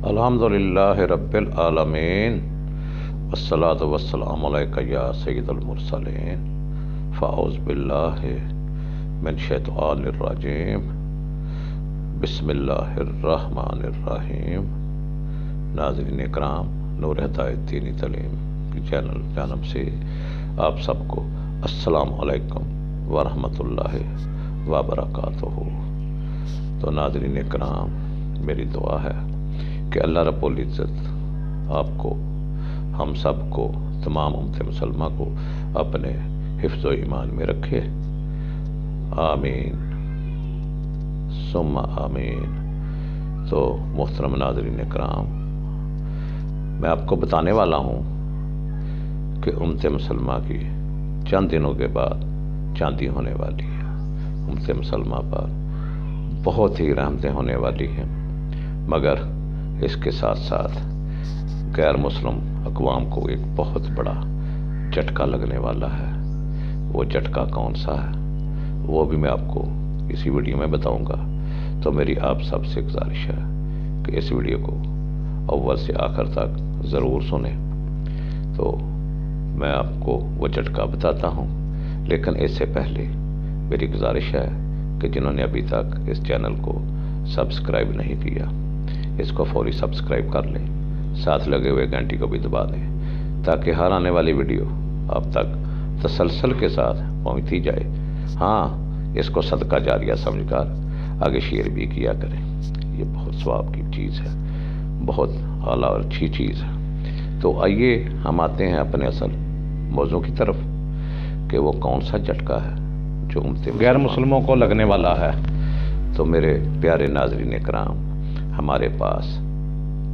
अल्हम्दुलिल्लाहि रब्बिल आलमीन वस्सलातु वस्सलामु अलैका या सय्यिदल मुरसलीन फ़अऊज़ु बिल्लाहि मिन शैतानिर रजीम बिस्मिल्लाहिर रहमानिर रहीम। नाज़रीन इकराम, नूर हिदायत दीनी तालीम की चैनल जानब से आप सबको अस्सलामु अलैकुम व रहमतुल्लाहि व बरकातुहू। तो नाज़रीन इकराम, मेरी दुआ है कि अल्लाह रब्बुल इज़्ज़त आपको, हम सब को, तमाम उम्मत मुसलमा को अपने हिफ्ज़ व ईमान में रखे। आमीन सुम्मा आमीन। तो मोहतरम नाज़रीन इकराम, मैं आपको बताने वाला हूँ कि उम्मत मुसलमा की चंद दिनों के बाद चांदी होने वाली है। उम्मत मुसलमा पर बहुत ही रहमतें होने वाली हैं, मगर इसके साथ साथ गैर मुस्लिम अक़वाम को एक बहुत बड़ा झटका लगने वाला है। वो झटका कौन सा है वो भी मैं आपको इसी वीडियो में बताऊंगा। तो मेरी आप सबसे गुजारिश है कि इस वीडियो को अव्वल से आखिर तक ज़रूर सुने। तो मैं आपको वो झटका बताता हूँ, लेकिन इससे पहले मेरी गुजारिश है कि जिन्होंने अभी तक इस चैनल को सब्सक्राइब नहीं किया, इसको फौरी सब्सक्राइब कर लें, साथ लगे हुए घंटी को भी दबा दें, ताकि हर आने वाली वीडियो आप तक तसलसल के साथ पहुंचती जाए। हाँ, इसको सदका जारिया समझकर आगे शेयर भी किया करें। ये बहुत सवाब की चीज़ है, बहुत आला और अच्छी चीज़ है। तो आइए हम आते हैं अपने असल मौजू की तरफ कि वो कौन सा झटका है जो गैर मुस्लिमों को लगने वाला है। तो मेरे प्यारे नाज़रीन इकराम, हमारे पास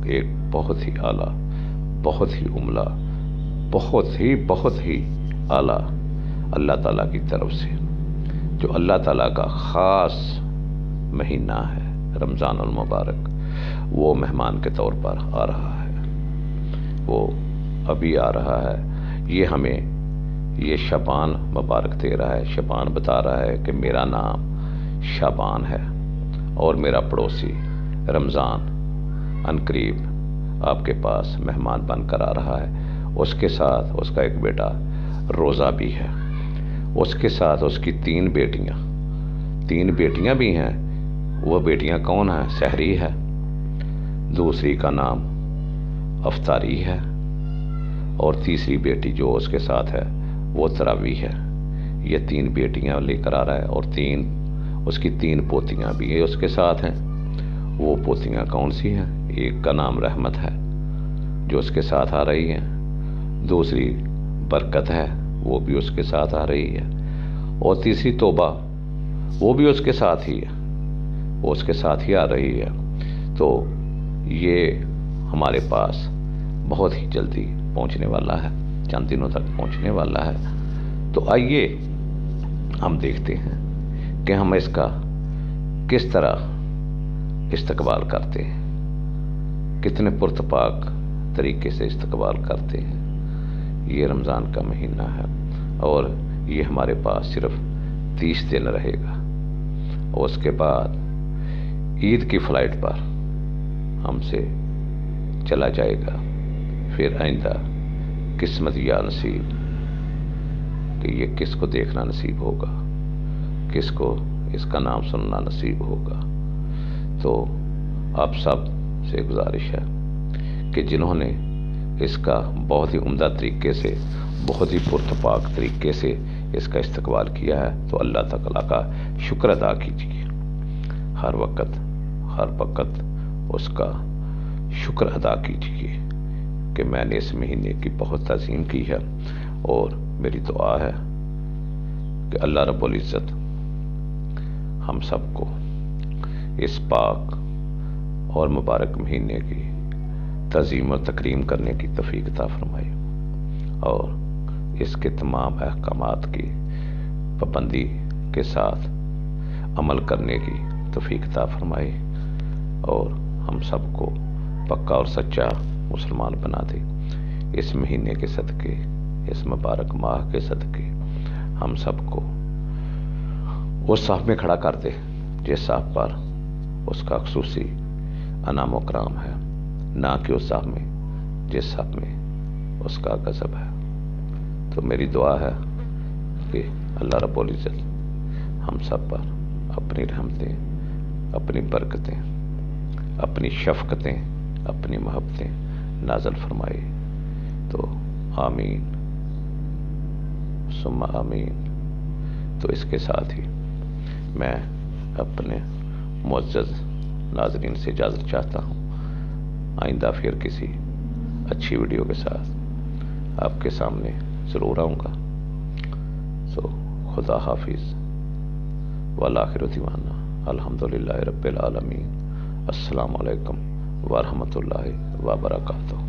एक बहुत ही आला, बहुत ही उम्दा, बहुत ही आला अल्लाह ताला की तरफ से, जो अल्लाह ताला का ख़ास महीना है रमज़ानुल मुबारक, वो मेहमान के तौर पर आ रहा है। वो अभी आ रहा है। ये हमें ये शबान मुबारक दे रहा है। शबान बता रहा है कि मेरा नाम शाबान है और मेरा पड़ोसी रमज़ान अनकरीब आपके पास मेहमान बनकर आ रहा है। उसके साथ उसका एक बेटा रोज़ा भी है। उसके साथ उसकी तीन बेटियां भी हैं। वो बेटियां कौन हैं? सहरी है, दूसरी का नाम अफ्तारी है, और तीसरी बेटी जो उसके साथ है वो तरावी है। ये तीन बेटियां लेकर आ रहा है, और उसकी तीन पोतियां भी उसके साथ हैं। वो पोतियां कौन सी हैं? एक का नाम रहमत है जो उसके साथ आ रही है, दूसरी बरकत है वो भी उसके साथ आ रही है, और तीसरी तोबा वो भी उसके साथ ही है, वो उसके साथ ही आ रही है। तो ये हमारे पास बहुत ही जल्दी पहुंचने वाला है, चंद दिनों तक पहुंचने वाला है। तो आइए हम देखते हैं कि हम इसका किस तरह इस्तकबाल करते हैं, कितने पुरतपाक तरीके से इस्तकबाल करते हैं। ये रमज़ान का महीना है और ये हमारे पास सिर्फ 30 दिन रहेगा, और उसके बाद ईद की फ़्लाइट पर हमसे चला जाएगा। फिर आइंदा किस्मत या नसीब कि ये किसको देखना नसीब होगा, किसको इसका नाम सुनना नसीब होगा। तो आप सब से गुजारिश है कि जिन्होंने इसका बहुत ही उम्दा तरीके से, बहुत ही पुरतपाक तरीके से इसका इस्तकबाल किया है, तो अल्लाह ताला का शुक्र अदा कीजिए। हर वक्त उसका शुक्र अदा कीजिए कि मैंने इस महीने की बहुत तज़ीम की है। और मेरी दुआ है कि अल्लाह रब्बुल इज़्ज़त हम सबको इस पाक और मुबारक महीने की तज़ीम और तकरीम करने की तौफ़ीक़ अता फ़रमाए, और इसके तमाम अहकामात की पाबंदी के साथ अमल करने की तौफ़ीक़ अता फ़रमाए, और हम सबको पक्का और सच्चा मुसलमान बना दे। इस महीने के सदक़े, इस मुबारक माह के सदक़े हम सबको उस साफ़ में खड़ा कर दे जिस साफ़ पर उसका ख़ुसूसी अनाम कराम है। نہ کہ اس حق میں جس حق میں اس کا غضب ہے۔ تو میری دعا ہے کہ اللہ رب العزت ہم سب پر اپنی رحمتیں، اپنی برکتیں، اپنی شفقتیں، اپنی محبتیں نازل فرمائے۔ تو آمین ثم آمین۔ تو اس کے ساتھ ہی میں اپنے معزز ناظرین سے اجازت چاہتا ہوں۔ آئندہ پھر کسی اچھی ویڈیو کے ساتھ آپ کے سامنے ضرور آؤں گا۔ تو خدا حافظ والآخر دعوانا الحمدللہ رب العالمین۔ السلام علیکم ورحمۃ اللہ وبرکاتہ۔